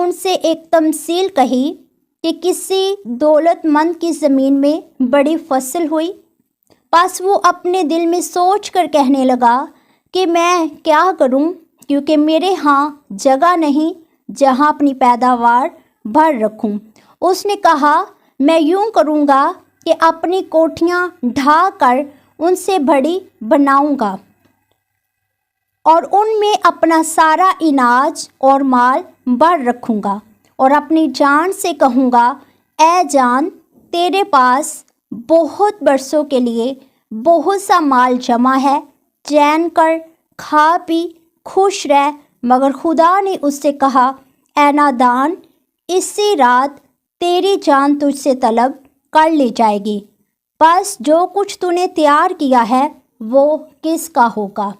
उनसे एक तमसील कही कि किसी दौलतमंद की ज़मीन में बड़ी फसल हुई। बस वो अपने दिल में सोच कर कहने लगा कि मैं क्या करूं, क्योंकि मेरे यहाँ जगह नहीं जहाँ अपनी पैदावार भर रखूं। उसने कहा, मैं यूं करूँगा कि अपनी कोठियाँ ढा कर उनसे बड़ी बनाऊँगा और उनमें अपना सारा इनाज और माल भर रखूँगा और अपनी जान से कहूँगा, ऐ जान, तेरे पास बहुत बरसों के लिए बहुत सा माल जमा है, चैन कर, खा पी, खुश रह। मगर खुदा ने उससे कहा, ऐ नादान, इसी रात तेरी जान तुझसे तलब कर ली जाएगी। बस जो कुछ तूने तैयार किया है वो किसका होगा।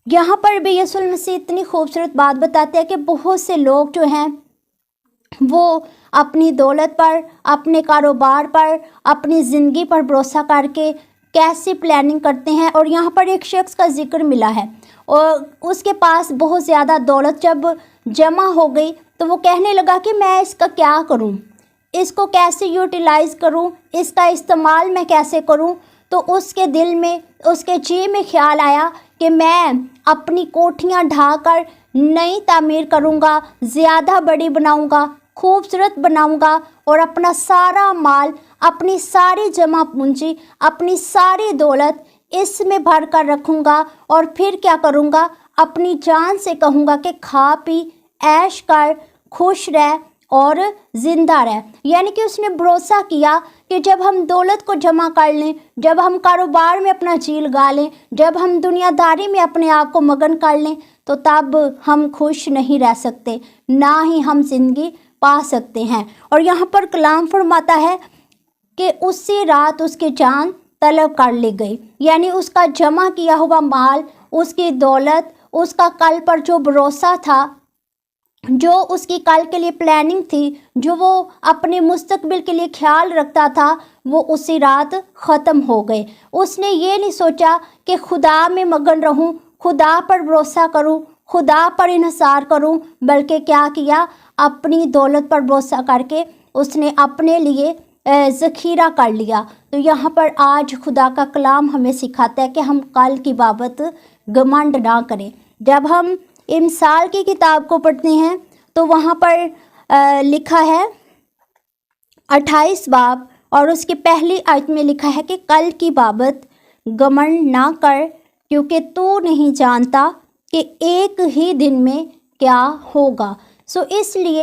यहाँ पर भी यीशु मसीह इतनी खूबसूरत बात बताते हैं कि बहुत से लोग जो हैं वो अपनी दौलत पर, अपने कारोबार पर, अपनी ज़िंदगी पर भरोसा करके कैसी प्लानिंग करते हैं। और यहाँ पर एक शख्स का जिक्र मिला है और उसके पास बहुत ज़्यादा दौलत जब जमा हो गई तो वो कहने लगा कि मैं इसका क्या करूँ, इसको कैसे यूटिलाइज़ करूँ, इसका इस्तेमाल मैं कैसे करूँ। तो उसके दिल में, उसके जी में ख्याल आया कि मैं अपनी कोठियाँ ढाकर नई तामीर करूँगा, ज़्यादा बड़ी बनाऊँगा, खूबसूरत बनाऊँगा और अपना सारा माल, अपनी सारी जमा पूंजी, अपनी सारी दौलत इसमें भर कर रखूँगा। और फिर क्या करूँगा, अपनी जान से कहूँगा कि खा पी, ऐश कर, खुश रह और ज़िंदा रह। यानी कि उसने भरोसा किया कि जब हम दौलत को जमा कर लें, जब हम कारोबार में अपना जी लगा लें, जब हम दुनियादारी में अपने आप को मगन कर लें, तो तब हम खुश नहीं रह सकते, ना ही हम ज़िंदगी पा सकते हैं। और यहाँ पर कलाम फरमाता है कि उसी रात उसकी जान तलब कर ली गई। यानी उसका जमा किया हुआ माल, उसकी दौलत, उसका कल पर जो भरोसा था, जो उसकी कल के लिए प्लानिंग थी, जो वो अपने मुस्तकबिल के लिए ख्याल रखता था, वो उसी रात ख़त्म हो गए। उसने ये नहीं सोचा कि खुदा में मगन रहूं, खुदा पर भरोसा करूं, खुदा पर इन्हिसार करूं, बल्कि क्या किया, अपनी दौलत पर भरोसा करके उसने अपने लिए ज़ख़ीरा कर लिया। तो यहाँ पर आज खुदा का कलाम हमें सिखाता है कि हम कल की बाबत घमंड ना करें। जब हम इमसाल की किताब को पढ़ते हैं तो वहाँ पर लिखा है 28 बाब और उसकी पहली आयत में लिखा है कि कल की बाबत घमंड ना कर, क्योंकि तू नहीं जानता कि एक ही दिन में क्या होगा। इसलिए